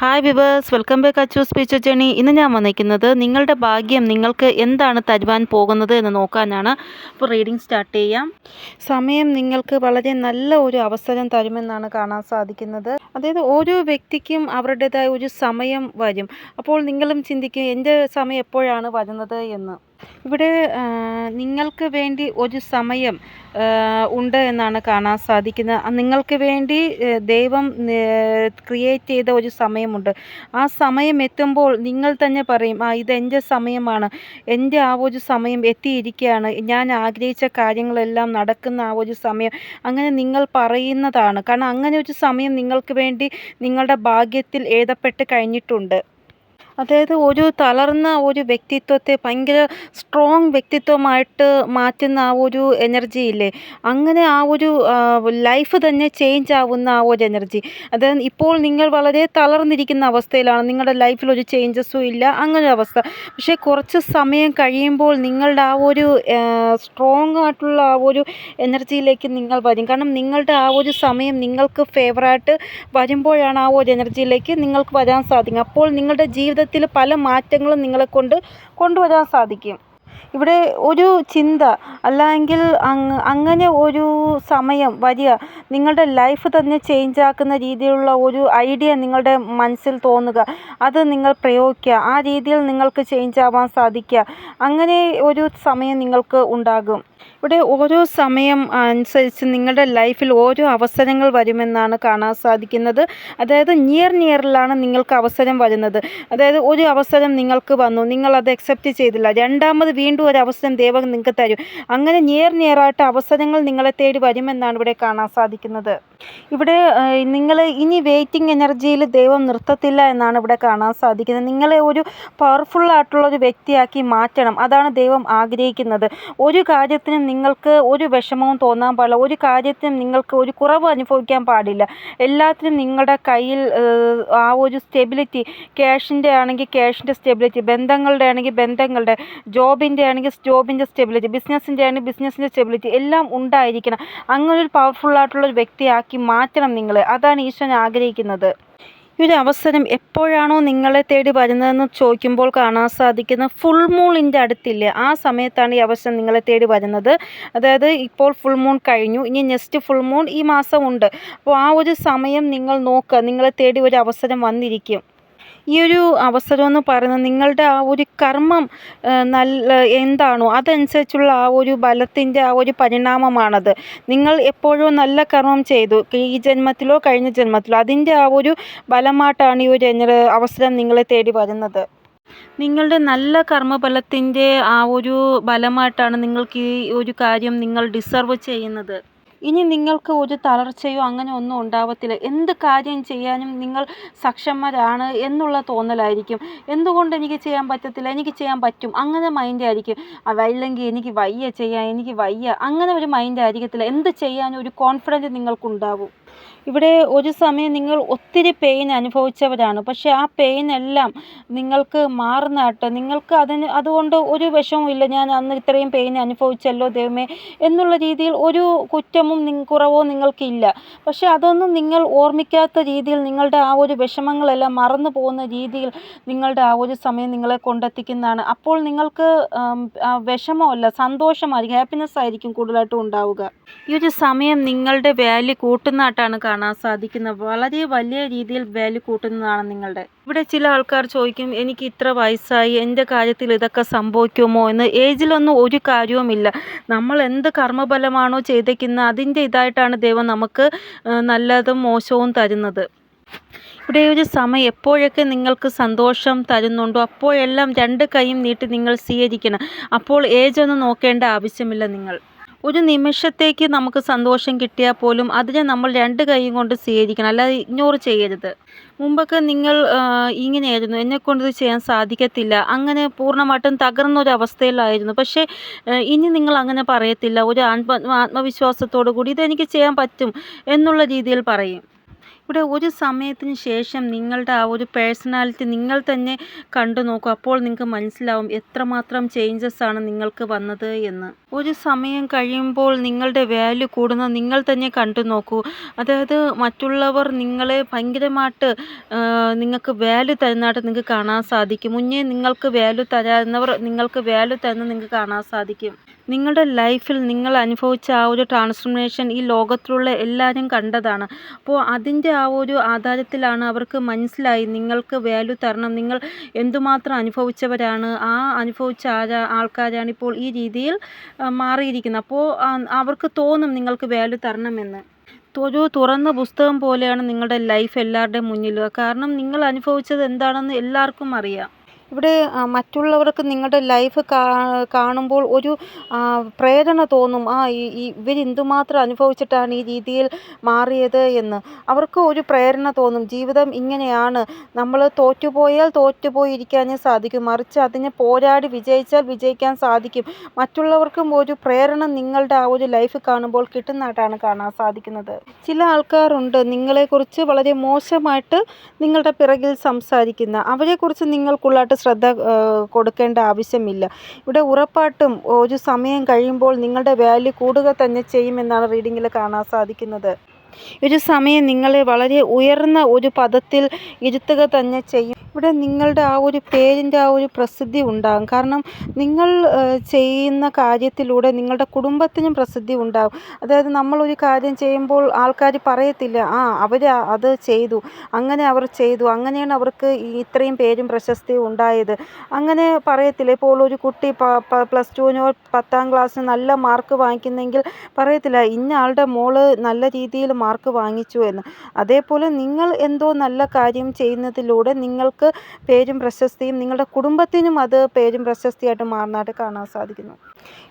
Hi viewers, welcome back Achu സ്പീച്ചർ journey. ഇന്ന് ഞാൻ വന്നിരിക്കുന്നത് നിങ്ങളുടെ ഭാഗ്യം നിങ്ങൾക്ക് എന്താണ് തരുവാൻ പോകുന്നത് എന്ന് നോക്കാനാണ്. അപ്പോൾ റീഡിംഗ് സ്റ്റാർട്ട് ചെയ്യാം. സമയം നിങ്ങൾക്ക് വളരെ നല്ല ഒരു അവസരം തരുമെന്നാണ് കാണാൻ സാധിക്കുന്നത്. അതായത് ഓരോ വ്യക്തിക്കും അവരുടേതായ ഒരു സമയം വരും. അപ്പോൾ നിങ്ങളും ചിന്തിക്കും എൻ്റെ സമയം എപ്പോഴാണ് വരുന്നത് എന്ന്. ഇവിടെ നിങ്ങൾക്ക് വേണ്ടി ഒരു സമയം ഉണ്ട് എന്നാണ് കാണാൻ സാധിക്കുന്നത്. നിങ്ങൾക്ക് വേണ്ടി ദൈവം ക്രിയേറ്റ് ചെയ്ത ഒരു സമയമുണ്ട്. ആ സമയം എത്തുമ്പോൾ നിങ്ങൾ തന്നെ പറയും, ഇതെൻ്റെ സമയമാണ്, എൻ്റെ ആ ഒരു സമയം എത്തിയിരിക്കുകയാണ്, ഞാൻ ആഗ്രഹിച്ച കാര്യങ്ങളെല്ലാം നടക്കുന്ന ആ ഒരു സമയം. അങ്ങനെ നിങ്ങൾ പറയുന്നതാണ്. കാരണം അങ്ങനെ ഒരു സമയം നിങ്ങൾക്ക് വേണ്ടി നിങ്ങളുടെ ഭാഗ്യത്തിൽ എഴുതപ്പെട്ട് കഴിഞ്ഞിട്ടുണ്ട്. അതായത് ഒരു തളർന്ന ഒരു വ്യക്തിത്വത്തെ ഭയങ്കര സ്ട്രോങ് വ്യക്തിത്വമായിട്ട് മാറ്റുന്ന ആ ഒരു എനർജി ഇല്ലേ, അങ്ങനെ ആ ഒരു ലൈഫ് തന്നെ ചേഞ്ച് ആവുന്ന ആ ഒരു എനർജി. അതായത് ഇപ്പോൾ നിങ്ങൾ വളരെ തളർന്നിരിക്കുന്ന അവസ്ഥയിലാണ്, നിങ്ങളുടെ ലൈഫിൽ ഒരു ചേഞ്ചസും ഇല്ല, അങ്ങനെ ഒരു അവസ്ഥ. പക്ഷേ കുറച്ച് സമയം കഴിയുമ്പോൾ നിങ്ങളുടെ ആ ഒരു സ്ട്രോങ് ആയിട്ടുള്ള ആ ഒരു എനർജിയിലേക്ക് നിങ്ങൾ വരും. കാരണം നിങ്ങളുടെ ആ ഒരു സമയം നിങ്ങൾക്ക് ഫേവറായിട്ട് വരുമ്പോഴാണ് ആ ഒരു എനർജിയിലേക്ക് നിങ്ങൾക്ക് വരാൻ സാധിക്കും. അപ്പോൾ നിങ്ങളുടെ ജീവിതത്തിൽ പല മാറ്റങ്ങളും നിങ്ങളെ കൊണ്ടുവരാൻ സാധിക്കും. ഇവിടെ ഒരു ചിന്ത അല്ലെങ്കിൽ അങ്ങനെ ഒരു സമയം വരിക, നിങ്ങളുടെ ലൈഫ് തന്നെ ചേഞ്ച് ആക്കുന്ന രീതിയിലുള്ള ഒരു ഐഡിയ നിങ്ങളുടെ മനസ്സിൽ തോന്നുക, അത് നിങ്ങൾ പ്രയോഗിക്കുക, ആ രീതിയിൽ നിങ്ങൾക്ക് ചേഞ്ച് ആവാൻ സാധിക്കുക. അങ്ങനെ ഒരു സമയം നിങ്ങൾക്ക് ഉണ്ടാകും. ഇവിടെ ഓരോ സമയം അനുസരിച്ച് നിങ്ങളുടെ ലൈഫിൽ ഓരോ അവസരങ്ങൾ വരുമെന്നാണ് കാണാൻ സാധിക്കുന്നത്. അതായത് നിയറിലാണ് നിങ്ങൾക്ക് അവസരം വരുന്നത്. അതായത് ഒരു അവസരം നിങ്ങൾക്ക് വന്നു, നിങ്ങളത് അക്സെപ്റ്റ് ചെയ്തില്ല, രണ്ടാമത് വീണ്ടും ഒരു അവസരം ദൈവം നിങ്ങൾക്ക് തരും. അങ്ങനെ നിയറായിട്ട് അവസരങ്ങൾ നിങ്ങളെ തേടി വരുമെന്നാണ് ഇവിടെ കാണാൻ സാധിക്കുന്നത്. ഇവിടെ നിങ്ങൾ ഇനി വെയിറ്റിംഗ് എനർജിയിൽ ദൈവം നിർത്തത്തില്ല എന്നാണ് ഇവിടെ കാണാൻ സാധിക്കുന്നത്. നിങ്ങളെ ഒരു പവർഫുള്ളായിട്ടുള്ള ഒരു വ്യക്തിയാക്കി മാറ്റണം, അതാണ് ദൈവം ആഗ്രഹിക്കുന്നത്. ഒരു കാര്യത്തിനും നിങ്ങൾക്ക് ഒരു വിഷമവും തോന്നാൻ പാടില്ല, ഒരു കാര്യത്തിനും നിങ്ങൾക്ക് ഒരു കുറവ് അനുഭവിക്കാൻ പാടില്ല. എല്ലാത്തിനും നിങ്ങളുടെ കയ്യിൽ ആ ഒരു സ്റ്റെബിലിറ്റി, ക്യാഷിൻ്റെ ആണെങ്കിൽ ക്യാഷിൻ്റെ സ്റ്റെബിലിറ്റി, ബന്ധങ്ങളുടെ ആണെങ്കിൽ ബന്ധങ്ങളുടെ, ജോബിൻ്റെ ആണെങ്കിൽ ജോബിൻ്റെ സ്റ്റെബിലിറ്റി, ബിസിനസ്സിൻ്റെ ആണെങ്കിൽ ബിസിനസ്സിൻ്റെ സ്റ്റെബിലിറ്റി എല്ലാം ഉണ്ടായിരിക്കണം. അങ്ങനെ ഒരു പവർഫുള്ളായിട്ടുള്ളൊരു വ്യക്തിയാക്കി മാറ്റണം നിങ്ങളെ, അതാണ് ഈശ്വരൻ ആഗ്രഹിക്കുന്നത്. ഈ ഒരു അവസരം എപ്പോഴാണോ നിങ്ങളെ തേടി വരുന്നതെന്ന് ചോദിക്കുമ്പോൾ കാണാൻ സാധിക്കുന്ന ഫുൾ മൂണിൻ്റെ അടുത്തില്ലേ, ആ സമയത്താണ് ഈ അവസരം നിങ്ങളെ തേടി വരുന്നത്. അതായത് ഇപ്പോൾ ഫുൾ മൂൺ കഴിഞ്ഞു, ഇനി നെക്സ്റ്റ് ഫുൾ മൂൺ ഈ മാസം ഉണ്ട്. അപ്പോൾ ആ ഒരു സമയം നിങ്ങൾ നോക്കുക, നിങ്ങളെ തേടി ഒരു അവസരം വന്നിരിക്കും. ഈ ഒരു അവസരം എന്ന് പറയുന്നത് നിങ്ങളുടെ ആ ഒരു കർമ്മം നല്ല എന്താണോ അതനുസരിച്ചുള്ള ആ ഒരു ബലത്തിൻ്റെ ആ ഒരു പരിണാമമാണത്. നിങ്ങൾ എപ്പോഴോ നല്ല കർമ്മം ചെയ്തു, ഈ ജന്മത്തിലോ കഴിഞ്ഞ ജന്മത്തിലോ, അതിൻ്റെ ആ ഒരു ബലമായിട്ടാണ് ഈ ഒരു അവസരം നിങ്ങളെ തേടി വരുന്നത്. നിങ്ങളുടെ നല്ല കർമ്മഫലത്തിൻ്റെ ആ ഒരു ബലമായിട്ടാണ് നിങ്ങൾക്ക് ഈ ഒരു കാര്യം നിങ്ങൾ ഡിസർവ് ചെയ്യുന്നത്. ഇനി നിങ്ങൾക്ക് ഒരു തളർച്ചയോ അങ്ങനെ ഒന്നും ഉണ്ടാവത്തില്ല. എന്ത് കാര്യം ചെയ്യാനും നിങ്ങൾ സക്ഷമരാണ് എന്നുള്ള തോന്നലായിരിക്കും. എന്തുകൊണ്ട് എനിക്ക് ചെയ്യാൻ പറ്റത്തില്ല, എനിക്ക് ചെയ്യാൻ പറ്റും, അങ്ങനെ മൈൻഡായിരിക്കും. അതല്ലെങ്കിൽ എനിക്ക് വയ്യ ചെയ്യാൻ, എനിക്ക് വയ്യ, അങ്ങനെ ഒരു മൈൻഡായിരിക്കത്തില്ല. എന്ത് ചെയ്യാനും ഒരു കോൺഫിഡൻറ്റ് നിങ്ങൾക്കുണ്ടാകും. ഇവിടെ ഒരു സമയം നിങ്ങൾ ഒത്തിരി പെയിൻ അനുഭവിച്ചവരാണ്, പക്ഷേ ആ പെയിൻ എല്ലാം നിങ്ങൾക്ക് മാറുന്നതായിട്ട്, നിങ്ങൾക്ക് അതുകൊണ്ട് ഒരു വിഷമവും, ഞാൻ അന്ന് ഇത്രയും പെയിൻ അനുഭവിച്ചല്ലോ ദൈവമേ എന്നുള്ള രീതിയിൽ ഒരു കുറ്റവും കുറവോ നിങ്ങൾക്കില്ല. പക്ഷേ അതൊന്നും നിങ്ങൾ ഓർമ്മിക്കാത്ത രീതിയിൽ നിങ്ങളുടെ ആ ഒരു വിഷമങ്ങളെല്ലാം മറന്നു പോകുന്ന രീതിയിൽ നിങ്ങളുടെ ആ ഒരു സമയം നിങ്ങളെ കൊണ്ടെത്തിക്കുന്നതാണ്. അപ്പോൾ നിങ്ങൾക്ക് വിഷമമല്ല, സന്തോഷമായിരിക്കും, ഹാപ്പിനെസ് ആയിരിക്കും കൂടുതലായിട്ടും ഉണ്ടാവുക. ഈ ഒരു സമയം നിങ്ങളുടെ വാല്യൂ കൂട്ടുന്നതായിട്ടാണ് കാണാൻ സാധിക്കുന്നത്. വളരെ വലിയ രീതിയിൽ വാല്യൂ കൂട്ടുന്നതാണ് നിങ്ങളുടെ. ഇവിടെ ചില ആൾക്കാർ ചോദിക്കും, എനിക്ക് ഇത്ര വയസ്സായി, എൻ്റെ കാര്യത്തിൽ ഇതൊക്കെ സംഭവിക്കുമോ എന്ന്. ഏജിലൊന്നും ഒരു കാര്യവുമില്ല. നമ്മൾ എന്ത് കർമ്മഫലമാണോ ചെയ്തേക്കുന്നത് അതിൻ്റെ ഇതായിട്ടാണ് ദൈവം നമുക്ക് നല്ലതും മോശവും തരുന്നത്. ഇവിടെ ഒരു സമയം എപ്പോഴൊക്കെ നിങ്ങൾക്ക് സന്തോഷം തരുന്നുണ്ടോ അപ്പോഴെല്ലാം രണ്ട് കൈയും നീട്ടി നിങ്ങൾ സ്വീകരിക്കണം. അപ്പോൾ ഏജൊന്നും നോക്കേണ്ട ആവശ്യമില്ല. നിങ്ങൾ ഒരു നിമിഷത്തേക്ക് നമുക്ക് സന്തോഷം കിട്ടിയാൽ പോലും അതിനെ നമ്മൾ രണ്ട് കൈയും കൊണ്ട് സ്വീകരിക്കണം, അല്ലാതെ ഇഗ്നോർ ചെയ്യരുത്. മുമ്പൊക്കെ നിങ്ങൾ ഇങ്ങനെയായിരുന്നു, എന്നെക്കൊണ്ട് ഇത് ചെയ്യാൻ സാധിക്കത്തില്ല, അങ്ങനെ പൂർണ്ണമായിട്ടും തകർന്നൊരു അവസ്ഥയിലായിരുന്നു. പക്ഷേ ഇനി നിങ്ങൾ അങ്ങനെ പറയത്തില്ല. ഒരു ആത്മവിശ്വാസത്തോടു കൂടി ഇതെനിക്ക് ചെയ്യാൻ പറ്റും എന്നുള്ള രീതിയിൽ പറയും. ഇവിടെ ഒരു സമയത്തിന് ശേഷം നിങ്ങളുടെ ആ ഒരു പേഴ്സണാലിറ്റി നിങ്ങൾ തന്നെ കണ്ടു നോക്കൂ. അപ്പോൾ നിങ്ങൾക്ക് മനസ്സിലാവും എത്രമാത്രം ചേഞ്ചസ് ആണ് നിങ്ങൾക്ക് വന്നത് എന്ന്. ഒരു സമയം കഴിയുമ്പോൾ നിങ്ങളുടെ വാല്യൂ കൂടുന്നത് നിങ്ങൾ തന്നെ കണ്ടു നോക്കൂ. അതായത് മറ്റുള്ളവർ നിങ്ങളെ ഭയങ്കരമായിട്ട് നിങ്ങൾക്ക് വാല്യൂ തരുന്നതായിട്ട് നിങ്ങൾക്ക് കാണാൻ സാധിക്കും. മുന്നേ നിങ്ങൾക്ക് വാല്യൂ തരാവുന്നവർ നിങ്ങൾക്ക് വാല്യൂ തരുന്നത് നിങ്ങൾക്ക് കാണാൻ സാധിക്കും. നിങ്ങളുടെ ലൈഫിൽ നിങ്ങൾ അനുഭവിച്ച ആ ഒരു ട്രാൻസ്ഫോർമേഷൻ ഈ ലോകത്തിലുള്ള എല്ലാവരും കണ്ടതാണ്. അപ്പോൾ അതിൻ്റെ ആ ഒരു ആധാരത്തിലാണ് അവർക്ക് മനസ്സിലായി നിങ്ങൾക്ക് വാല്യൂ തരണം, നിങ്ങൾ എന്തുമാത്രം അനുഭവിച്ചവരാണ്, ആ അനുഭവിച്ച ആൾക്കാരാണ് ഇപ്പോൾ ഈ രീതിയിൽ മാറിയിരിക്കുന്നത്. അപ്പോൾ അവർക്ക് തോന്നും നിങ്ങൾക്ക് വാല്യൂ തരണമെന്ന്. ഒരു തുറന്ന പുസ്തകം പോലെയാണ് നിങ്ങളുടെ ലൈഫ് എല്ലാവരുടെയും മുന്നിൽ. കാരണം നിങ്ങൾ അനുഭവിച്ചത് എന്താണെന്ന് എല്ലാവർക്കും അറിയാം. ഇവിടെ മറ്റുള്ളവർക്ക് നിങ്ങളുടെ ലൈഫ് കാണുമ്പോൾ ഒരു പ്രേരണ തോന്നും. ഇവരെന്തുമാത്രം അനുഭവിച്ചിട്ടാണ് ഈ രീതിയിൽ മാറിയത് എന്ന് അവർക്ക് ഒരു പ്രേരണ തോന്നും. ജീവിതം ഇങ്ങനെയാണ്, നമ്മൾ തോറ്റുപോയാൽ തോറ്റുപോയിരിക്കാനേ സാധിക്കും, മറിച്ച് അതിനെ പോരാടി വിജയിച്ചാൽ വിജയിക്കാൻ സാധിക്കും. മറ്റുള്ളവർക്കും ഒരു പ്രേരണ നിങ്ങളുടെ ആ ഒരു ലൈഫ് കാണുമ്പോൾ കിട്ടുന്നതായിട്ടാണ് കാണാൻ സാധിക്കുന്നത്. ചില ആൾക്കാരുണ്ട് നിങ്ങളെക്കുറിച്ച് വളരെ മോശമായിട്ട് നിങ്ങളുടെ പിറകിൽ സംസാരിക്കുന്ന, അവരെക്കുറിച്ച് നിങ്ങൾക്കുള്ളതായിട്ട് ശ്രദ്ധ കൊടുക്കേണ്ട ആവശ്യമില്ല. ഇവിടെ ഉറപ്പായിട്ടും ഒരു സമയം കഴിയുമ്പോൾ നിങ്ങളുടെ വാല്യൂ കൂടുക തന്നെ ചെയ്യുമെന്നാണ് റീഡിങ്ങിൽ കാണാൻ സാധിക്കുന്നത്. ഒരു സമയം നിങ്ങളെ വളരെ ഉയർന്ന ഒരു പദത്തിൽ ഇരുത്തുക തന്നെ ചെയ്യും. ഇവിടെ നിങ്ങളുടെ ആ ഒരു പേരിൻ്റെ ആ ഒരു പ്രസിദ്ധി ഉണ്ടാകും. കാരണം നിങ്ങൾ ചെയ്യുന്ന കാര്യത്തിലൂടെ നിങ്ങളുടെ കുടുംബത്തിനും പ്രസിദ്ധി ഉണ്ടാകും. അതായത് നമ്മളൊരു കാര്യം ചെയ്യുമ്പോൾ ആൾക്കാർ പറയത്തില്ല, അവർ അത് ചെയ്തു, അങ്ങനെ അവർ ചെയ്തു, അങ്ങനെയാണ് അവർക്ക് ഇത്രയും പേരും പ്രശസ്തിയും ഉണ്ടായത്, അങ്ങനെ പറയത്തില്ല. ഇപ്പോൾ ഒരു കുട്ടി +2-നോ 10ാം ക്ലാസ്സിന് നല്ല മാർക്ക് വാങ്ങിക്കുന്നെങ്കിൽ പറയത്തില്ല ഇന്ന ആളുടെ മോള് നല്ല രീതിയിൽ മാർക്ക് വാങ്ങിച്ചു എന്ന്. അതേപോലെ നിങ്ങൾ എന്തോ നല്ല കാര്യം ചെയ്യുന്നതിലൂടെ നിങ്ങൾക്ക് പേരും പ്രശസ്തിയും നിങ്ങളുടെ കുടുംബത്തിനും അത് പേരും പ്രശസ്തിയായിട്ട് മാറുന്നതായിട്ട് കാണാൻ സാധിക്കുന്നു.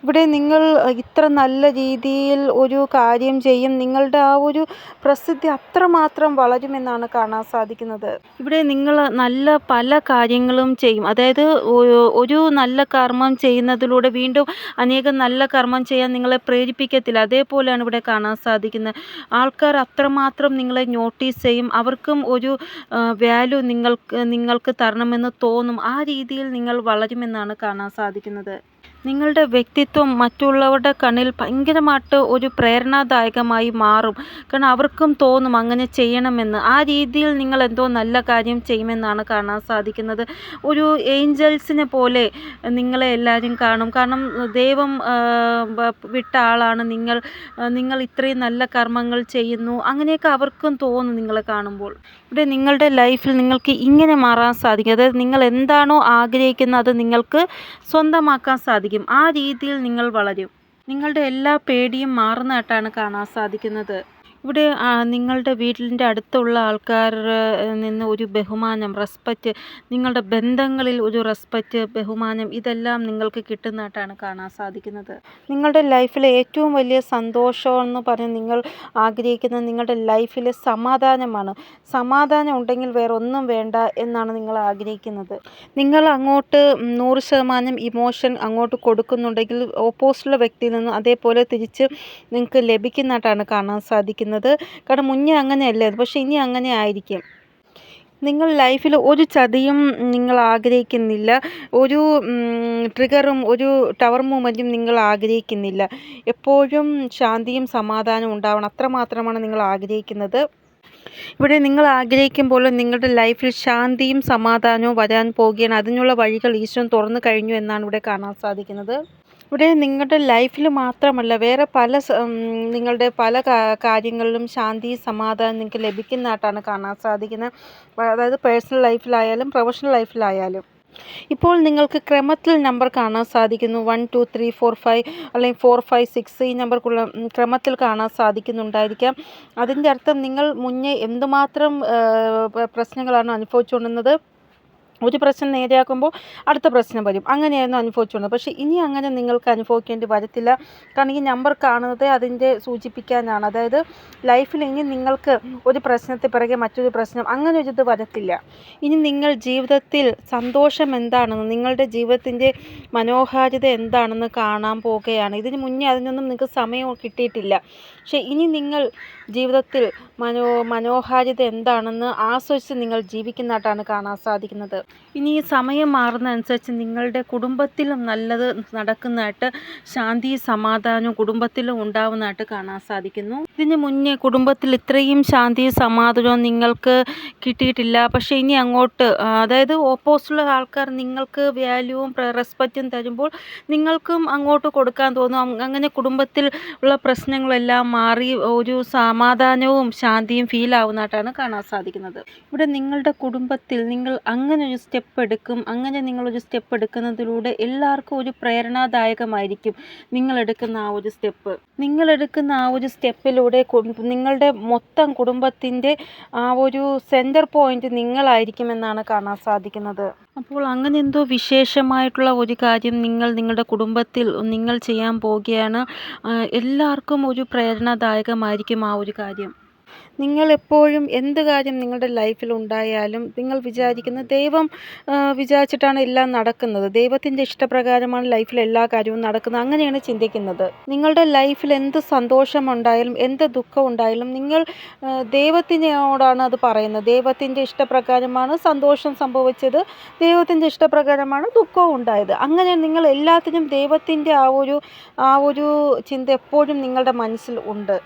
ഇവിടെ നിങ്ങൾ ഇത്ര നല്ല രീതിയിൽ ഒരു കാര്യം ചെയ്യും, നിങ്ങളുടെ ആ ഒരു പ്രസിദ്ധി അത്രമാത്രം വളരുമെന്നാണ് കാണാൻ സാധിക്കുന്നത്. ഇവിടെ നിങ്ങൾ നല്ല പല കാര്യങ്ങളും ചെയ്യും. അതായത് ഒരു നല്ല കർമ്മം ചെയ്യുന്നതിലൂടെ വീണ്ടും അനേകം നല്ല കർമ്മം ചെയ്യാൻ നിങ്ങളെ പ്രേരിപ്പിക്കത്തില്ല. അതേപോലെയാണ് ഇവിടെ കാണാൻ സാധിക്കുന്നത്. ആൾക്കാർ അത്രമാത്രം നിങ്ങളെ നോട്ടീസ് ചെയ്യും, അവർക്കും ഒരു വാല്യൂ നിങ്ങൾക്ക് തരണമെന്ന് തോന്നും. ആ രീതിയിൽ നിങ്ങൾ വളരുമെന്നാണ് കാണാൻ സാധിക്കുന്നത്. നിങ്ങളുടെ വ്യക്തിത്വം മറ്റുള്ളവരുടെ കണ്ണിൽ ഭയങ്കരമായിട്ട് ഒരു പ്രേരണാദായകമായി മാറും. കാരണം അവർക്കും തോന്നും അങ്ങനെ ചെയ്യണമെന്ന്. ആ രീതിയിൽ നിങ്ങൾ എന്തോ നല്ല കാര്യം ചെയ്യുമെന്നാണ് കാണാൻ സാധിക്കുന്നത്. ഒരു ഏഞ്ചൽസിനെ പോലെ നിങ്ങളെ എല്ലാവരും കാണും. കാരണം ദൈവം വിട്ട ആളാണ് നിങ്ങൾ ഇത്രയും നല്ല കർമ്മങ്ങൾ ചെയ്യുന്നു, അങ്ങനെയൊക്കെ അവർക്കും തോന്നും നിങ്ങളെ കാണുമ്പോൾ. ഇവിടെ നിങ്ങളുടെ ലൈഫിൽ നിങ്ങൾക്ക് ഇങ്ങനെ മാറാൻ സാധിക്കും. അതായത് നിങ്ങൾ എന്താണോ ആഗ്രഹിക്കുന്നത് അത് നിങ്ങൾക്ക് സ്വന്തമാക്കാൻ സാധിക്കും. ആ രീതിയിൽ നിങ്ങൾ വളരും. നിങ്ങളുടെ എല്ലാ പേടിയും മാറുന്നതായിട്ടാണ് കാണാൻ സാധിക്കുന്നത്. ഇവിടെ നിങ്ങളുടെ വീട്ടിൻ്റെ അടുത്തുള്ള ആൾക്കാരിൽ നിന്ന് ഒരു ബഹുമാനം, റെസ്പെക്റ്റ്, നിങ്ങളുടെ ബന്ധങ്ങളിൽ ഒരു റെസ്പെക്റ്റ്, ബഹുമാനം, ഇതെല്ലാം നിങ്ങൾക്ക് കിട്ടുന്നതായിട്ടാണ് കാണാൻ സാധിക്കുന്നത്. നിങ്ങളുടെ ലൈഫിലെ ഏറ്റവും വലിയ സന്തോഷമെന്ന് പറഞ്ഞ് നിങ്ങൾ ആഗ്രഹിക്കുന്നത് നിങ്ങളുടെ ലൈഫിലെ സമാധാനമാണ്. സമാധാനം ഉണ്ടെങ്കിൽ വേറെ ഒന്നും വേണ്ട എന്നാണ് നിങ്ങൾ ആഗ്രഹിക്കുന്നത്. നിങ്ങൾ അങ്ങോട്ട് 100% ഇമോഷൻ അങ്ങോട്ട് കൊടുക്കുന്നുണ്ടെങ്കിൽ ഓപ്പോസിറ്റുള്ള വ്യക്തിയിൽ നിന്നും അതേപോലെ തിരിച്ച് നിങ്ങൾക്ക് ലഭിക്കുന്നതായിട്ടാണ് കാണാൻ സാധിക്കുന്നത്. കാരണം മുന്നേ അങ്ങനെയല്ലായിരുന്നു, പക്ഷെ ഇനി അങ്ങനെ ആയിരിക്കും. നിങ്ങൾ ലൈഫിൽ ഒരു ചതിയും നിങ്ങൾ ആഗ്രഹിക്കുന്നില്ല, ഒരു ട്രിഗറും ഒരു ടവർ മൂവ്മെൻറ്റും നിങ്ങൾ ആഗ്രഹിക്കുന്നില്ല. എപ്പോഴും ശാന്തിയും സമാധാനവും ഉണ്ടാവണം, അത്രമാത്രമാണ് നിങ്ങൾ ആഗ്രഹിക്കുന്നത്. ഇവിടെ നിങ്ങൾ ആഗ്രഹിക്കുമ്പോൾ നിങ്ങളുടെ ലൈഫിൽ ശാന്തിയും സമാധാനവും വരാൻ പോവുകയാണ്. അതിനുള്ള വഴികൾ ഈശ്വരൻ തുറന്നു കഴിഞ്ഞു എന്നാണ് ഇവിടെ കാണാൻ സാധിക്കുന്നത്. ഇവിടെ നിങ്ങളുടെ ലൈഫിൽ മാത്രമല്ല വേറെ നിങ്ങളുടെ പല കാര്യങ്ങളിലും ശാന്തി സമാധാനം നിങ്ങൾക്ക് ലഭിക്കുന്നതായിട്ടാണ് കാണാൻ സാധിക്കുന്നത്. അതായത് പേഴ്സണൽ ലൈഫിലായാലും പ്രൊഫഷണൽ ലൈഫിലായാലും. ഇപ്പോൾ നിങ്ങൾക്ക് ക്രമത്തിൽ നമ്പർ കാണാൻ സാധിക്കുന്നു. 1 2 3 4 5 അല്ലെങ്കിൽ 4 5 6 ഈ നമ്പർക്കുള്ള ക്രമത്തിൽ കാണാൻ സാധിക്കുന്നുണ്ടായിരിക്കാം. അതിൻ്റെ അർത്ഥം നിങ്ങൾ മുന്നേ എന്തുമാത്രം പ്രശ്നങ്ങളാണ് അനുഭവിച്ചുകൊണ്ടിരുന്നത്, ഒരു പ്രശ്നം നേരെയാക്കുമ്പോൾ അടുത്ത പ്രശ്നം വരും. അങ്ങനെയായിരുന്നു അനുഭവിച്ചുകൊണ്ടത്. പക്ഷേ ഇനി അങ്ങനെ നിങ്ങൾക്ക് അനുഭവിക്കേണ്ടി വരത്തില്ല. കാരണം ഈ നമ്പർ കാണുന്നത് അതിൻ്റെ സൂചിപ്പിക്കാനാണ്. അതായത് ലൈഫിൽ ഇനി നിങ്ങൾക്ക് ഒരു പ്രശ്നത്തിന് പിറകെ മറ്റൊരു പ്രശ്നം അങ്ങനെ ഒരിത് വരത്തില്ല. ഇനി നിങ്ങൾ ജീവിതത്തിൽ സന്തോഷം എന്താണെന്ന്, നിങ്ങളുടെ ജീവിതത്തിൻ്റെ മനോഹാരിത എന്താണെന്ന് കാണാൻ പോകുകയാണ്. ഇതിന് മുന്നേ അതിനൊന്നും നിങ്ങൾക്ക് സമയം കിട്ടിയിട്ടില്ല. പക്ഷേ ഇനി നിങ്ങൾ ജീവിതത്തിൽ മനോഹാരിത എന്താണെന്ന് ആസ്വദിച്ച് നിങ്ങൾ ജീവിക്കുന്നതായിട്ടാണ് കാണാൻ സാധിക്കുന്നത്. ഇനി ഈ സമയം മാറുന്നതനുസരിച്ച് നിങ്ങളുടെ കുടുംബത്തിലും നല്ലത് നടക്കുന്നതായിട്ട്, ശാന്തി സമാധാനവും കുടുംബത്തിലും ഉണ്ടാവുന്നതായിട്ട് കാണാൻ സാധിക്കുന്നു. ഇതിന് മുന്നേ കുടുംബത്തിൽ ഇത്രയും ശാന്തി സമാധാനവും നിങ്ങൾക്ക് കിട്ടിയിട്ടില്ല. പക്ഷേ ഇനി അങ്ങോട്ട് അതായത് ഓപ്പോസിറ്റുള്ള ആൾക്കാർ നിങ്ങൾക്ക് വാല്യൂവും റെസ്പെക്റ്റും തരുമ്പോൾ നിങ്ങൾക്കും അങ്ങോട്ട് കൊടുക്കാൻ തോന്നും. അങ്ങനെ കുടുംബത്തിൽ ഉള്ള പ്രശ്നങ്ങളെല്ലാം മാറി ഒരു സമാധാനവും ശാന്തിയും ഫീൽ ആവുന്നതായിട്ടാണ് കാണാൻ സാധിക്കുന്നത്. ഇവിടെ നിങ്ങളുടെ കുടുംബത്തിൽ നിങ്ങൾ അങ്ങനെ ഒരു സ്റ്റെപ്പ് എടുക്കും. അങ്ങനെ നിങ്ങളൊരു സ്റ്റെപ്പ് എടുക്കുന്നതിലൂടെ എല്ലാവർക്കും ഒരു പ്രേരണാദായകമായിരിക്കും നിങ്ങളെടുക്കുന്ന ആ ഒരു സ്റ്റെപ്പ്. നിങ്ങളെടുക്കുന്ന ആ ഒരു സ്റ്റെപ്പിലൂടെ നിങ്ങളുടെ മൊത്തം കുടുംബത്തിൻ്റെ ആ ഒരു സെൻറ്റർ പോയിന്റ് നിങ്ങളായിരിക്കുമെന്നാണ് കാണാൻ സാധിക്കുന്നത്. അപ്പോൾ അങ്ങനെ എന്തോ വിശേഷമായിട്ടുള്ള ഒരു കാര്യം നിങ്ങളുടെ കുടുംബത്തിൽ നിങ്ങൾ ചെയ്യാൻ പോവുകയാണ്. എല്ലാവർക്കും ഒരു പ്രേരണാദായകമായിരിക്കും ആ ഒരു കാര്യം. നിങ്ങളെപ്പോഴും എന്ത് കാര്യം നിങ്ങളുടെ ലൈഫിൽ ഉണ്ടായാലും നിങ്ങൾ വിചാരിക്കുന്നത് ദൈവം വിചാരിച്ചിട്ടാണ് എല്ലാം നടക്കുന്നത്, ദൈവത്തിൻ്റെ ഇഷ്ടപ്രകാരമാണ് ലൈഫിൽ എല്ലാ കാര്യവും നടക്കുന്നത്, അങ്ങനെയാണ് ചിന്തിക്കുന്നത്. നിങ്ങളുടെ ലൈഫിൽ എന്ത് സന്തോഷമുണ്ടായാലും എന്ത് ദുഃഖം ഉണ്ടായാലും നിങ്ങൾ ദൈവത്തിനോടാണ് അത് പറയുന്നത്. ദൈവത്തിൻ്റെ ഇഷ്ടപ്രകാരമാണ് സന്തോഷം സംഭവിച്ചത്, ദൈവത്തിൻ്റെ ഇഷ്ടപ്രകാരമാണ് ദുഃഖവും ഉണ്ടായത്. അങ്ങനെ നിങ്ങൾ എല്ലാത്തിനും ദൈവത്തിൻ്റെ ആ ഒരു ചിന്ത എപ്പോഴും നിങ്ങളുടെ മനസ്സിൽ ഉണ്ട്.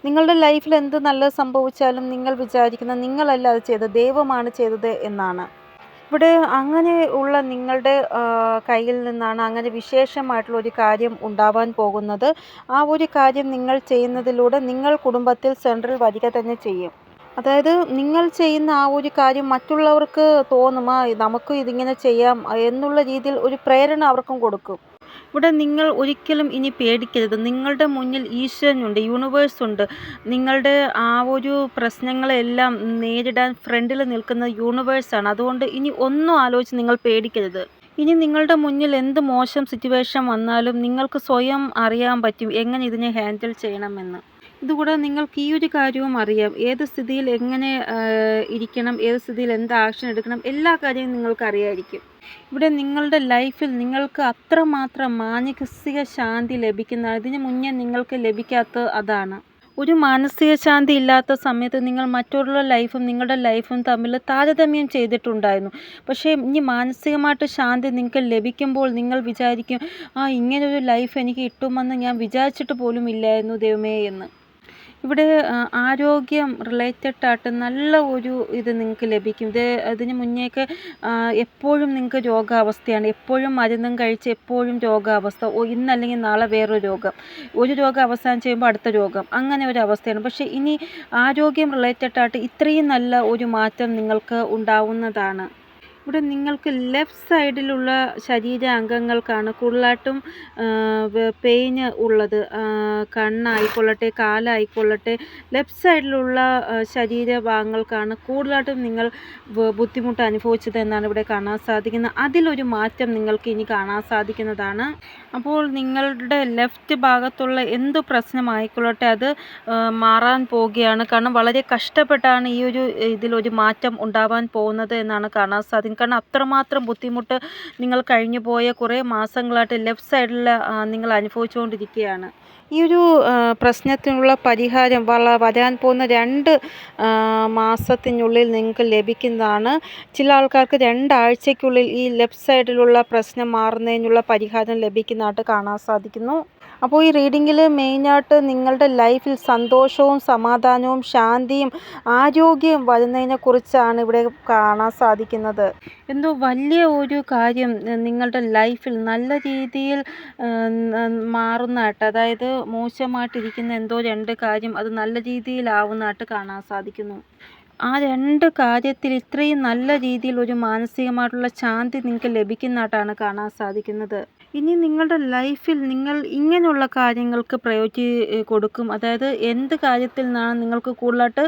നിങ്ങളുടെ ലൈഫിൽ എന്ത് നല്ലത് സംഭവിച്ചാലും നിങ്ങൾ വിചാരിക്കുന്നത് നിങ്ങളല്ല അത് ചെയ്തത്, ദൈവമാണ് ചെയ്തത് എന്നാണ്. ഇവിടെ അങ്ങനെ ഉള്ള നിങ്ങളുടെ കയ്യിൽ നിന്നാണ് അങ്ങനെ വിശേഷമായിട്ടുള്ള ഒരു കാര്യം ഉണ്ടാവാൻ പോകുന്നത്. ആ ഒരു കാര്യം നിങ്ങൾ ചെയ്യുന്നതിലൂടെ നിങ്ങൾ കുടുംബത്തിൽ സെൻട്രൽ വരിക തന്നെ ചെയ്യും. അതായത് നിങ്ങൾ ചെയ്യുന്ന ആ ഒരു കാര്യം മറ്റുള്ളവർക്ക് തോന്നും നമുക്ക് ഇതിങ്ങനെ ചെയ്യാം എന്നുള്ള രീതിയിൽ ഒരു പ്രേരണ അവർക്കും കൊടുക്കും. ഇവിടെ നിങ്ങൾ ഒരിക്കലും ഇനി പേടിക്കരുത്. നിങ്ങളുടെ മുന്നിൽ ഈശ്വരനുണ്ട്, യൂണിവേഴ്സ് ഉണ്ട്. നിങ്ങളുടെ ആ ഒരു പ്രശ്നങ്ങളെല്ലാം നേരിടാൻ ഫ്രണ്ടിൽ നിൽക്കുന്ന യൂണിവേഴ്സാണ്. അതുകൊണ്ട് ഇനി ഒന്നും ആലോചിച്ച് നിങ്ങൾ പേടിക്കരുത്. ഇനി നിങ്ങളുടെ മുന്നിൽ എന്ത് മോശം സിറ്റുവേഷൻ വന്നാലും നിങ്ങൾക്ക് സ്വയം അറിയാൻ പറ്റും എങ്ങനെ ഇതിനെ ഹാൻഡിൽ ചെയ്യണമെന്ന്. ഇതുകൂടെ നിങ്ങൾക്ക് ഈ ഒരു കാര്യവും അറിയാം, ഏത് സ്ഥിതിയിൽ എങ്ങനെ ഇരിക്കണം, ഏത് സ്ഥിതിയിൽ എന്ത് ആക്ഷൻ എടുക്കണം, എല്ലാ കാര്യവും നിങ്ങൾക്ക് അറിയായിരിക്കും. ഇവിടെ നിങ്ങളുടെ ലൈഫിൽ നിങ്ങൾക്ക് അത്രമാത്രം മാനസിക ശാന്തി ലഭിക്കുന്ന, ഇതിന് മുന്നേ നിങ്ങൾക്ക് ലഭിക്കാത്ത അതാണ്. ഒരു മാനസിക ശാന്തി ഇല്ലാത്ത സമയത്ത് നിങ്ങൾ മറ്റുള്ള ലൈഫും നിങ്ങളുടെ ലൈഫും തമ്മിൽ താരതമ്യം ചെയ്തിട്ടുണ്ടായിരുന്നു. പക്ഷേ ഇനി മാനസികമായിട്ട് ശാന്തി നിങ്ങൾക്ക് ലഭിക്കുമ്പോൾ നിങ്ങൾ വിചാരിക്കും ഇങ്ങനൊരു ലൈഫ് എനിക്ക് കിട്ടുമെന്ന് ഞാൻ വിചാരിച്ചിട്ട് പോലും ഇല്ലായിരുന്നു ദൈവമേ എന്ന്. ഇവിടെ ആരോഗ്യം റിലേറ്റഡ് ആയിട്ട് നല്ല ഒരു ഇത് നിങ്ങൾക്ക് ലഭിക്കും. അതിന് മുന്നേയൊക്കെ എപ്പോഴും നിങ്ങൾക്ക് രോഗാവസ്ഥയാണ്, എപ്പോഴും മരുന്നും കഴിച്ച് എപ്പോഴും രോഗാവസ്ഥ, ഇന്നല്ലെങ്കിൽ നാളെ വേറൊരു രോഗം, ഒരു രോഗം അവസാനം ചെയ്യുമ്പോൾ അടുത്ത രോഗം, അങ്ങനെ ഒരു അവസ്ഥയാണ്. പക്ഷേ ഇനി ആരോഗ്യം റിലേറ്റഡ് ആയിട്ട് ഇത്രയും നല്ല ഒരു മാറ്റം നിങ്ങൾക്ക് ഉണ്ടാവുന്നതാണ്. ഇവിടെ നിങ്ങൾക്ക് ലെഫ്റ്റ് സൈഡിലുള്ള ശരീരാംഗങ്ങൾക്കാണ് കൂടുതലായിട്ടും പെയിന് ഉള്ളത്. കണ്ണായിക്കൊള്ളട്ടെ, കാലായിക്കൊള്ളട്ടെ, ലെഫ്റ്റ് സൈഡിലുള്ള ശരീരഭാഗങ്ങൾക്കാണ് കൂടുതലായിട്ടും നിങ്ങൾ ബുദ്ധിമുട്ട് അനുഭവിച്ചത് എന്നാണ് ഇവിടെ കാണാൻ സാധിക്കുന്നത്. അതിലൊരു മാറ്റം നിങ്ങൾക്ക് ഇനി കാണാൻ സാധിക്കുന്നതാണ്. അപ്പോൾ നിങ്ങളുടെ ലെഫ്റ്റ് ഭാഗത്തുള്ള എന്ത് പ്രശ്നമായിക്കൊള്ളട്ടെ അത് മാറാൻ പോവുകയാണ്. കാരണം വളരെ കഷ്ടപ്പെട്ടാണ് ഈ ഒരു ഇതിലൊരു മാറ്റം ഉണ്ടാവാൻ പോകുന്നത് എന്നാണ് കാണാൻ സാധിക്കുന്നത്. കാരണം അത്രമാത്രം ബുദ്ധിമുട്ട് നിങ്ങൾ കഴിഞ്ഞു പോയ കുറേ മാസങ്ങളായിട്ട് ലെഫ്റ്റ് സൈഡിൽ നിങ്ങൾ അനുഭവിച്ചുകൊണ്ടിരിക്കുകയാണ്. ഈ ഒരു പ്രശ്നത്തിനുള്ള പരിഹാരം വരാൻ പോകുന്ന 2 മാസത്തിനുള്ളിൽ നിങ്ങൾക്ക് ലഭിക്കുന്നതാണ്. ചില ആൾക്കാർക്ക് 2 ആഴ്ചയ്ക്കുള്ളിൽ ഈ ലെഫ്റ്റ് സൈഡിലുള്ള പ്രശ്നം മാറുന്നതിനുള്ള പരിഹാരം ലഭിക്കുന്നതായിട്ട് കാണാൻ സാധിക്കുന്നു. അപ്പോൾ ഈ റീഡിങ്ങിൽ മെയിനായിട്ട് നിങ്ങളുടെ ലൈഫിൽ സന്തോഷവും സമാധാനവും ശാന്തിയും ആരോഗ്യവും വരുന്നതിനെക്കുറിച്ചാണ് ഇവിടെ കാണാൻ സാധിക്കുന്നത്. എന്തോ വലിയ ഒരു കാര്യം നിങ്ങളുടെ ലൈഫിൽ നല്ല രീതിയിൽ മാറുന്നതായിട്ട്, അതായത് മോശമായിട്ടിരിക്കുന്ന എന്തോ 2 കാര്യം അത് നല്ല രീതിയിലാവുന്നതായിട്ട് കാണാൻ സാധിക്കുന്നു. ആ 2 കാര്യത്തിൽ ഇത്രയും നല്ല രീതിയിൽ ഒരു മാനസികമായിട്ടുള്ള ശാന്തി നിങ്ങൾക്ക് ലഭിക്കുന്നതായിട്ടാണ് കാണാൻ സാധിക്കുന്നത്. ഇനി നിങ്ങളുടെ ലൈഫിൽ നിങ്ങൾ ഇങ്ങനെയുള്ള കാര്യങ്ങൾക്ക് പ്രയോറിറ്റി കൊടുക്കും. അതായത് എന്ത് കാര്യത്തിൽ നിന്നാണ് നിങ്ങൾക്ക് കൂടുതലായിട്ട്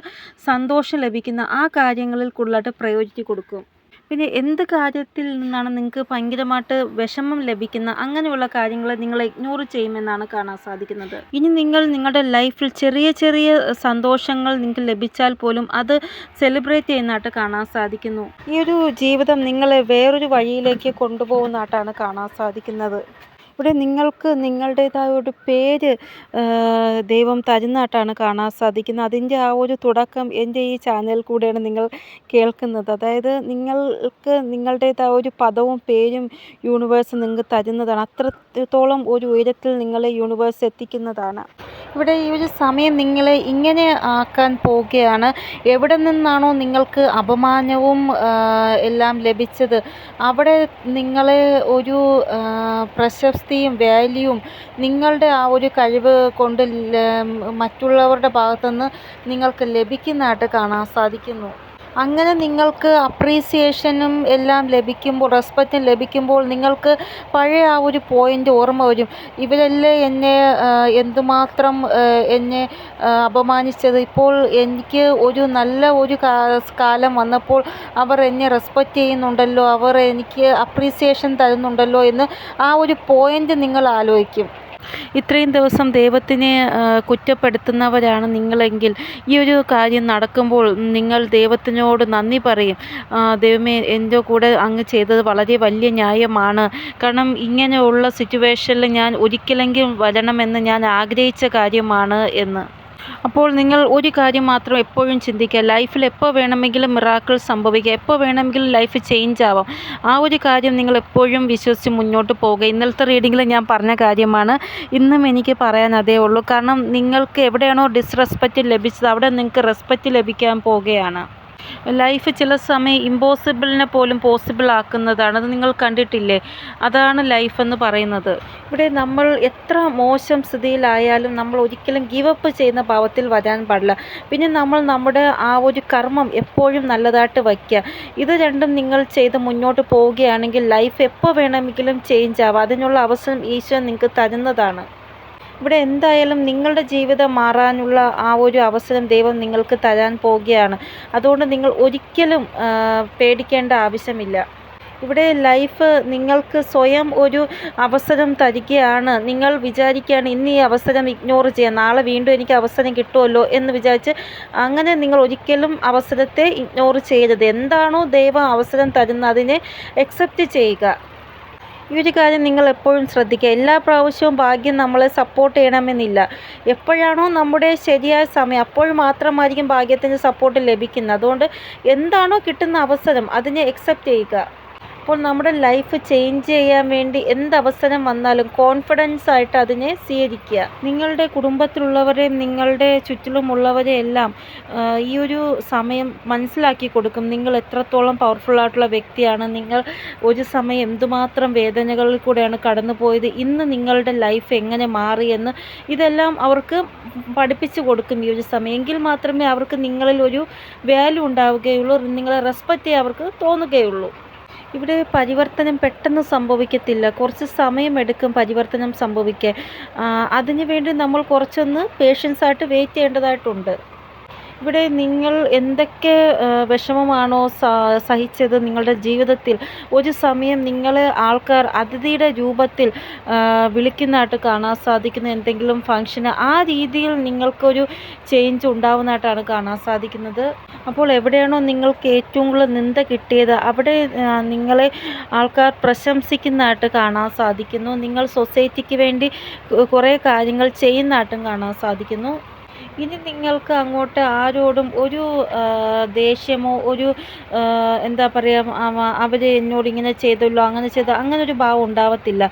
സന്തോഷം ലഭിക്കുന്ന ആ കാര്യങ്ങളിൽ കൂടുതലായിട്ട് പ്രയോറിറ്റി കൊടുക്കും. പിന്നെ എന്ത് കാര്യത്തിൽ നിന്നാണ് നിങ്ങൾക്ക് ഭയങ്കരമായിട്ട് വിഷമം ലഭിക്കുന്ന അങ്ങനെയുള്ള കാര്യങ്ങൾ നിങ്ങൾ ഇഗ്നോർ ചെയ്യുമെന്നാണ് കാണാൻ സാധിക്കുന്നത്. ഇനി നിങ്ങൾ നിങ്ങളുടെ ലൈഫിൽ ചെറിയ ചെറിയ സന്തോഷങ്ങൾ നിങ്ങൾക്ക് ലഭിച്ചാൽ പോലും അത് സെലിബ്രേറ്റ് ചെയ്യുന്നതായിട്ട് കാണാൻ സാധിക്കുന്നു. ഈ ഒരു ജീവിതം നിങ്ങളെ വേറൊരു വഴിയിലേക്ക് കൊണ്ടുപോകുന്നതായിട്ടാണ് കാണാൻ സാധിക്കുന്നത്. ഇവിടെ നിങ്ങൾക്ക് നിങ്ങളുടേതായ ഒരു പേര് ദൈവം തരുന്നതായിട്ടാണ് കാണാൻ സാധിക്കുന്നത്. അതിൻ്റെ ആ ഒരു തുടക്കം എൻ്റെ ഈ ചാനൽ കൂടെയാണ് നിങ്ങൾ കേൾക്കുന്നത്. അതായത് നിങ്ങൾക്ക് നിങ്ങളുടേതായ ഒരു പദവും പേരും യൂണിവേഴ്സ് നിങ്ങൾക്ക് തരുന്നതാണ്. അത്രത്തോളം ഒരു ഉയരത്തിൽ നിങ്ങളെ യൂണിവേഴ്സ് എത്തിക്കുന്നതാണ്. ഇവിടെ ഈ ഒരു സമയം നിങ്ങളെ ഇങ്ങനെ ആക്കാൻ പോവുകയാണ്. എവിടെ നിന്നാണോ നിങ്ങൾക്ക് അപമാനവും എല്ലാം ലഭിച്ചത്, അവിടെ നിങ്ങളെ ഒരു പ്രശസ്തിയും വാല്യൂവും നിങ്ങളുടെ ആ ഒരു കഴിവ് കൊണ്ട് മറ്റുള്ളവരുടെ ഭാഗത്തുനിന്ന് നിങ്ങൾക്ക് ലഭിക്കുന്നതായിട്ട് കാണാൻ സാധിക്കുന്നു. അങ്ങനെ നിങ്ങൾക്ക് അപ്രീസിയേഷനും എല്ലാം ലഭിക്കുമ്പോൾ, റെസ്പെക്റ്റും ലഭിക്കുമ്പോൾ നിങ്ങൾക്ക് പഴയ ആ ഒരു പോയിൻ്റ് ഓർമ്മ വരും. ഇവരല്ലേ എന്നെ എന്തുമാത്രം എന്നെ അപമാനിച്ചത്, ഇപ്പോൾ എനിക്ക് ഒരു നല്ല ഒരു കാലം വന്നപ്പോൾ അവർ എന്നെ റെസ്പെക്റ്റ് ചെയ്യുന്നുണ്ടല്ലോ, അവർ എനിക്ക് അപ്രീസിയേഷൻ തരുന്നുണ്ടല്ലോ എന്ന് ആ ഒരു പോയിൻ്റ് നിങ്ങൾ ആലോചിക്കും. ഇത്രയും ദിവസം ദൈവത്തിനെ കുറ്റപ്പെടുത്തുന്നവരാണ് നിങ്ങളെങ്കിൽ ഈ ഒരു കാര്യം നടക്കുമ്പോൾ നിങ്ങൾ ദൈവത്തിനോട് നന്ദി പറയും. ദൈവമേ, എൻ്റെ കൂടെ അങ്ങ് ചെയ്തത് വളരെ വലിയ ന്യായമാണ്. കാരണം ഇങ്ങനെയുള്ള സിറ്റുവേഷനിൽ ഞാൻ ഒരിക്കലെങ്കിലും വരണമെന്ന് ഞാൻ ആഗ്രഹിച്ച കാര്യമാണ് എന്ന്. അപ്പോൾ നിങ്ങൾ ഒരു കാര്യം മാത്രം എപ്പോഴും ചിന്തിക്കുക, ലൈഫിൽ എപ്പോൾ വേണമെങ്കിലും മിറാക്കിൾ സംഭവിക്കുക, എപ്പോൾ വേണമെങ്കിലും ലൈഫ് ചേഞ്ച് ആവാം. ആ ഒരു കാര്യം നിങ്ങൾ എപ്പോഴും വിശ്വസിച്ച് മുന്നോട്ട് പോവുക. ഇന്നലത്തെ റീഡിങ്ങിൽ ഞാൻ പറഞ്ഞ കാര്യമാണ് ഇന്നും എനിക്ക് പറയാൻ അതേ ഉള്ളൂ. കാരണം നിങ്ങൾക്ക് എവിടെയാണോ ഡിസ്റെസ്പെക്റ്റ് ലഭിച്ചത് അവിടെ നിങ്ങൾക്ക് റെസ്പെക്റ്റ് ലഭിക്കാൻ പോവുകയാണ്. ലൈഫ് ചില സമയം ഇമ്പോസിബിളിനെ പോലും പോസിബിൾ ആക്കുന്നതാണ്. അത് നിങ്ങൾ കണ്ടിട്ടില്ലേ? അതാണ് ലൈഫ് എന്ന് പറയുന്നത്. ഇവിടെ നമ്മൾ എത്ര മോശം സ്ഥിതിയിലായാലും നമ്മൾ ഒരിക്കലും ഗിവപ്പ് ചെയ്യുന്ന ഭാവത്തിൽ വരാൻ പാടില്ല. പിന്നെ നമ്മൾ നമ്മുടെ ആ ഒരു കർമ്മം എപ്പോഴും നല്ലതായിട്ട് വയ്ക്കുക. ഇത് രണ്ടും നിങ്ങൾ ചെയ്ത് മുന്നോട്ട് പോവുകയാണെങ്കിൽ ലൈഫ് എപ്പോൾ വേണമെങ്കിലും ചേഞ്ച് ആവാം. അതിനുള്ള അവസരം ഈശ്വരൻ നിങ്ങൾക്ക് തരുന്നതാണ്. ഇവിടെ എന്തായാലും നിങ്ങളുടെ ജീവിതം മാറാനുള്ള ആ ഒരു അവസരം ദൈവം നിങ്ങൾക്ക് തരാൻ പോവുകയാണ്. അതുകൊണ്ട് നിങ്ങൾ ഒരിക്കലും പേടിക്കേണ്ട ആവശ്യമില്ല. ഇവിടെ ലൈഫ് നിങ്ങൾക്ക് സ്വയം ഒരു അവസരം തരികയാണ്. നിങ്ങൾ വിചാരിക്കുകയാണ് ഇന്ന് ഈ അവസരം ഇഗ്നോർ ചെയ്യാം, നാളെ വീണ്ടും എനിക്ക് അവസരം കിട്ടുമല്ലോ എന്ന് വിചാരിച്ച് അങ്ങനെ നിങ്ങൾ ഒരിക്കലും അവസരത്തെ ഇഗ്നോർ ചെയ്യരുത്. എന്താണോ ദൈവം അവസരം തരുന്നത് അതിനെ അക്സെപ്റ്റ് ചെയ്യുക. ഈ ഒരു കാര്യം നിങ്ങൾ എപ്പോഴും ശ്രദ്ധിക്കുക. എല്ലാ പ്രാവശ്യവും ഭാഗ്യം നമ്മളെ സപ്പോർട്ട് ചെയ്യണമെന്നില്ല. എപ്പോഴാണോ നമ്മുടെ ശരിയായ സമയം അപ്പോൾ മാത്രമായിരിക്കും ഭാഗ്യത്തിൻ്റെ സപ്പോർട്ട് ലഭിക്കുന്നത്. അതുകൊണ്ട് എന്താണോ കിട്ടുന്ന അവസരം അതിനെ അക്സെപ്റ്റ് ചെയ്യുക. അപ്പോൾ നമ്മുടെ ലൈഫ് ചേഞ്ച് ചെയ്യാൻ വേണ്ടി എന്തവസരം വന്നാലും കോൺഫിഡൻസ് ആയിട്ട് അതിനെ സ്വീകരിക്കുക. നിങ്ങളുടെ കുടുംബത്തിലുള്ളവരെയും നിങ്ങളുടെ ചുറ്റിലുമുള്ളവരെയെല്ലാം ഈ ഒരു സമയം മനസ്സിലാക്കി കൊടുക്കും നിങ്ങൾ എത്രത്തോളം പവർഫുള്ളായിട്ടുള്ള വ്യക്തിയാണ്. നിങ്ങൾ ഒരു സമയം എന്തുമാത്രം വേദനകളിൽ കൂടെയാണ് കടന്നുപോയത്, ഇന്ന് നിങ്ങളുടെ ലൈഫ് എങ്ങനെ മാറിയെന്ന് ഇതെല്ലാം അവർക്ക് പഠിപ്പിച്ചു കൊടുക്കും ഈ ഒരു സമയം. എങ്കിൽ മാത്രമേ അവർക്ക് നിങ്ങളിൽ ഒരു വാല്യൂ ഉണ്ടാവുകയുള്ളൂ, നിങ്ങളെ റെസ്പെക്റ്റ് ചെയ്യാൻ അവർക്ക് തോന്നുകയുള്ളൂ. ഇവിടെ പരിവർത്തനം പെട്ടെന്ന് സംഭവിക്കത്തില്ല. കുറച്ച് സമയമെടുക്കും പരിവർത്തനം സംഭവിക്കാൻ. അതിനു വേണ്ടി നമ്മൾ കുറച്ചൊന്ന് പേഷ്യൻസായിട്ട് വെയിറ്റ് ചെയ്യേണ്ടതായിട്ടുണ്ട്. ഇവിടെ നിങ്ങൾ എന്തൊക്കെ വിഷമമാണോ സഹിച്ചത് നിങ്ങളുടെ ജീവിതത്തിൽ, ഒരു സമയം നിങ്ങളെ ആൾക്കാർ അതിഥിയുടെ രൂപത്തിൽ വിളിക്കുന്നതായിട്ട് കാണാൻ സാധിക്കുന്ന എന്തെങ്കിലും ഫങ്ഷന് ആ രീതിയിൽ നിങ്ങൾക്കൊരു ചേഞ്ച് ഉണ്ടാവുന്നതായിട്ടാണ് കാണാൻ സാധിക്കുന്നത്. അപ്പോൾ എവിടെയാണോ നിങ്ങൾക്ക് ഏറ്റവും കൂടുതൽ നിന്ദ കിട്ടിയത് അവിടെ നിങ്ങളെ ആൾക്കാർ പ്രശംസിക്കുന്നതായിട്ട് കാണാൻ സാധിക്കുന്നു. നിങ്ങൾ സൊസൈറ്റിക്ക് വേണ്ടി കുറേ കാര്യങ്ങൾ ചെയ്യുന്നതായിട്ടും കാണാൻ സാധിക്കുന്നു. ഇനി നിങ്ങൾക്ക് അങ്ങോട്ട് ആരോടും ഒരു ദേഷ്യമോ ഒരു എന്താ പറയുക, അവർ എന്നോട് ഇങ്ങനെ ചെയ്തല്ലോ അങ്ങനെ ചെയ്തോ അങ്ങനൊരു ഭാവം ഉണ്ടാവത്തില്ല.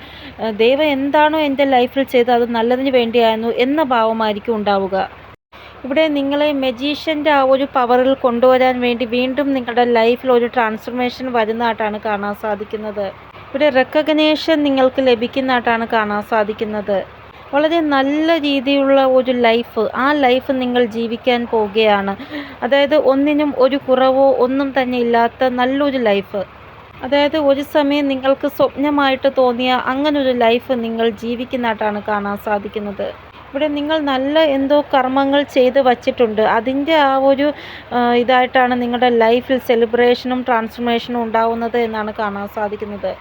ദൈവം എന്താണോ എൻ്റെ ലൈഫിൽ ചെയ്തത് അത് നല്ലതിന് വേണ്ടിയായിരുന്നു എന്ന ഭാവമായിരിക്കും ഉണ്ടാവുക. ഇവിടെ നിങ്ങളെ മജീഷ്യൻ്റെ ആ ഒരു പവറിൽ കൊണ്ടുവരാൻ വേണ്ടി വീണ്ടും നിങ്ങളുടെ ലൈഫിൽ ഒരു ട്രാൻസ്ഫർമേഷൻ വരുന്നതായിട്ടാണ് കാണാൻ സാധിക്കുന്നത്. ഇവിടെ റെക്കഗ്നേഷൻ നിങ്ങൾക്ക് ലഭിക്കുന്നതായിട്ടാണ് കാണാൻ സാധിക്കുന്നത്. വളരെ നല്ല രീതിയിലുള്ള ഒരു ലൈഫ്, ആ ലൈഫ് നിങ്ങൾ ജീവിക്കാൻ പോവുകയാണ്. അതായത് ഒന്നിനും ഒരു കുറവോ ഒന്നും തന്നെ ഇല്ലാത്ത നല്ലൊരു ലൈഫ്. അതായത് ഒരു സമയം നിങ്ങൾക്ക് സ്വപ്നമായിട്ട് തോന്നിയ അങ്ങനൊരു ലൈഫ് നിങ്ങൾ ജീവിക്കുന്നതായിട്ടാണ് കാണാൻ സാധിക്കുന്നത്. ഇവിടെ നിങ്ങൾ നല്ല എന്തോ കർമ്മങ്ങൾ ചെയ്ത് വച്ചിട്ടുണ്ട്. അതിൻ്റെ ആ ഒരു ഇതായിട്ടാണ് നിങ്ങളുടെ ലൈഫിൽ സെലിബ്രേഷനും ട്രാൻസ്ഫർമേഷനും ഉണ്ടാവുന്നത് എന്നാണ് കാണാൻ സാധിക്കുന്നത്.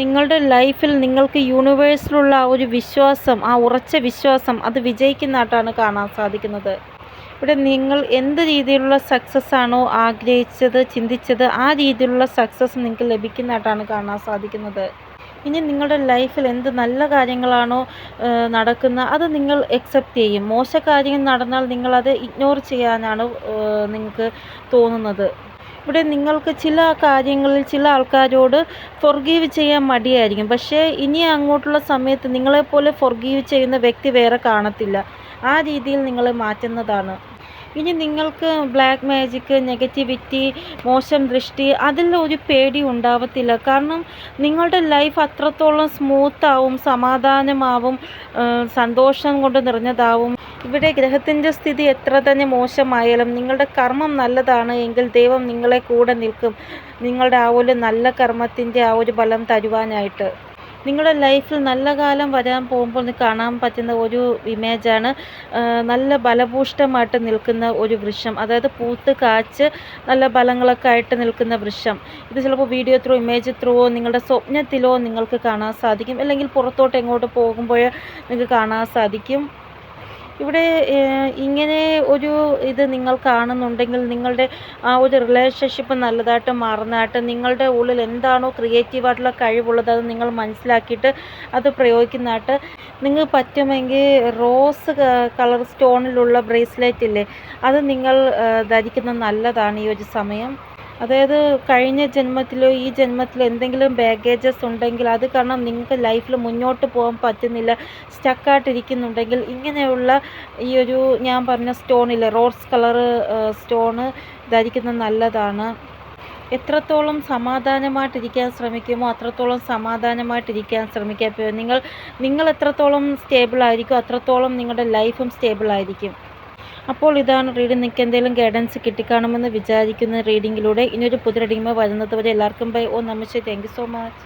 നിങ്ങളുടെ ലൈഫിൽ നിങ്ങൾക്ക് യൂണിവേഴ്സിലുള്ള ആ ഒരു വിശ്വാസം, ആ ഉറച്ച വിശ്വാസം അത് വിജയിക്കുന്നതായിട്ടാണ് കാണാൻ സാധിക്കുന്നത്. ഇവിടെ നിങ്ങൾ എന്ത് രീതിയിലുള്ള സക്സസ് ആണോ ആഗ്രഹിച്ചത്, ചിന്തിച്ചത്, ആ രീതിയിലുള്ള സക്സസ് നിങ്ങൾക്ക് ലഭിക്കുന്നതായിട്ടാണ് കാണാൻ സാധിക്കുന്നത്. ഇനി നിങ്ങളുടെ ലൈഫിൽ എന്ത് നല്ല കാര്യങ്ങളാണോ നടക്കുന്നത് അത് നിങ്ങൾ അക്സെപ്റ്റ് ചെയ്യും. മോശ കാര്യങ്ങൾ നടന്നാൽ നിങ്ങളത് ഇഗ്നോർ ചെയ്യാനാണ് നിങ്ങൾക്ക് തോന്നുന്നത്. ഇവിടെ നിങ്ങൾക്ക് ചില കാര്യങ്ങളിൽ ചില ആൾക്കാരോട് ഫൊർഗീവ് ചെയ്യാൻ മടിയായിരിക്കും. പക്ഷേ ഇനി അങ്ങോട്ടുള്ള സമയത്ത് നിങ്ങളെപ്പോലെ ഫൊർഗീവ് ചെയ്യുന്ന വ്യക്തി വേറെ കാണത്തില്ല. ആ രീതിയിൽ നിങ്ങൾ മാറ്റുന്നതാണ്. ഇനി നിങ്ങൾക്ക് ബ്ലാക്ക് മാജിക്, നെഗറ്റിവിറ്റി, മോശം ദൃഷ്ടി അതിൽ ഒരു പേടി ഉണ്ടാവത്തില്ല. കാരണം നിങ്ങളുടെ ലൈഫ് അത്രത്തോളം സ്മൂത്താവും, സമാധാനമാവും, സന്തോഷം കൊണ്ട് നിറഞ്ഞതാവും. ഇവിടെ ഗ്രഹത്തിൻ്റെ സ്ഥിതി എത്ര തന്നെ മോശമായാലും നിങ്ങളുടെ കർമ്മം നല്ലതാണ് എങ്കിൽ ദൈവം നിങ്ങളെ കൂടെ നിൽക്കും. നിങ്ങളുടെ ആ ഒരു നല്ല കർമ്മത്തിൻ്റെ ആ ഒരു ഫലം തരുവാനായിട്ട്. നിങ്ങളുടെ ലൈഫിൽ നല്ല കാലം വരാൻ പോകുമ്പോൾ കാണാൻ പറ്റുന്ന ഒരു ഇമേജാണ് നല്ല ബലഭൂഷ്ടമായിട്ട് നിൽക്കുന്ന ഒരു വൃക്ഷം. അതായത് പൂത്ത് കാച്ച് നല്ല ഫലങ്ങളൊക്കെ ആയിട്ട് നിൽക്കുന്ന വൃക്ഷം. ഇത് ചിലപ്പോൾ വീഡിയോ ത്രൂ, ഇമേജ് ത്രൂവോ നിങ്ങളുടെ സ്വപ്നത്തിലോ നിങ്ങൾക്ക് കാണാൻ സാധിക്കും. അല്ലെങ്കിൽ പുറത്തോട്ട് എങ്ങോട്ട് പോകുമ്പോൾ നിങ്ങൾക്ക് കാണാൻ സാധിക്കും. ഇവിടെ ഇങ്ങനെ ഒരു ഇത് നിങ്ങൾ കാണുന്നുണ്ടെങ്കിൽ നിങ്ങളുടെ ആ ഒരു റിലേഷൻഷിപ്പ് നല്ലതായിട്ട് മാറുന്നതായിട്ട്, നിങ്ങളുടെ ഉള്ളിൽ എന്താണോ ക്രിയേറ്റീവായിട്ടുള്ള കഴിവുള്ളത് അത് നിങ്ങൾ മനസ്സിലാക്കിയിട്ട് അത് പ്രയോഗിക്കുന്നതായിട്ട്. നിങ്ങൾക്ക് പറ്റുമെങ്കിൽ റോസ് കളർ സ്റ്റോണിലുള്ള ബ്രേസ്ലെറ്റ് ഇല്ലേ, അത് നിങ്ങൾ ധരിക്കുന്നത് നല്ലതാണ് ഈ ഒരു സമയം. അതായത് കഴിഞ്ഞ ജന്മത്തിലോ ഈ ജന്മത്തിലോ എന്തെങ്കിലും ബാഗേജസ് ഉണ്ടെങ്കിൽ അത് കാരണം നിങ്ങൾക്ക് ലൈഫിൽ മുന്നോട്ട് പോകാൻ പറ്റുന്നില്ല, സ്റ്റക്കായിട്ടിരിക്കുന്നുണ്ടെങ്കിൽ ഇങ്ങനെയുള്ള ഈ ഒരു ഞാൻ പറഞ്ഞ സ്റ്റോണില്ലേ, റോസ് കളർ സ്റ്റോണ് ധരിക്കുന്നത് നല്ലതാണ്. എത്രത്തോളം സമാധാനമായിട്ടിരിക്കാൻ ശ്രമിക്കുമോ അത്രത്തോളം സമാധാനമായിട്ടിരിക്കാൻ ശ്രമിക്കുക. ഇപ്പോൾ നിങ്ങൾ എത്രത്തോളം സ്റ്റേബിളായിരിക്കും അത്രത്തോളം നിങ്ങളുടെ ലൈഫും സ്റ്റേബിളായിരിക്കും. അപ്പോൾ ഇതാണ് റീഡിംഗ്. നിങ്ങൾക്ക് എന്തെങ്കിലും ഗൈഡൻസ് കിട്ടിക്കാണുമെന്ന് വിചാരിക്കുന്ന റീഡിങ്ങിലൂടെ. ഇനിയൊരു പുതിയ റീഡിംഗ് വരുന്നത് വരെ എല്ലാവർക്കും ബൈ. ഓ നമസ്തേ. Thank you so much.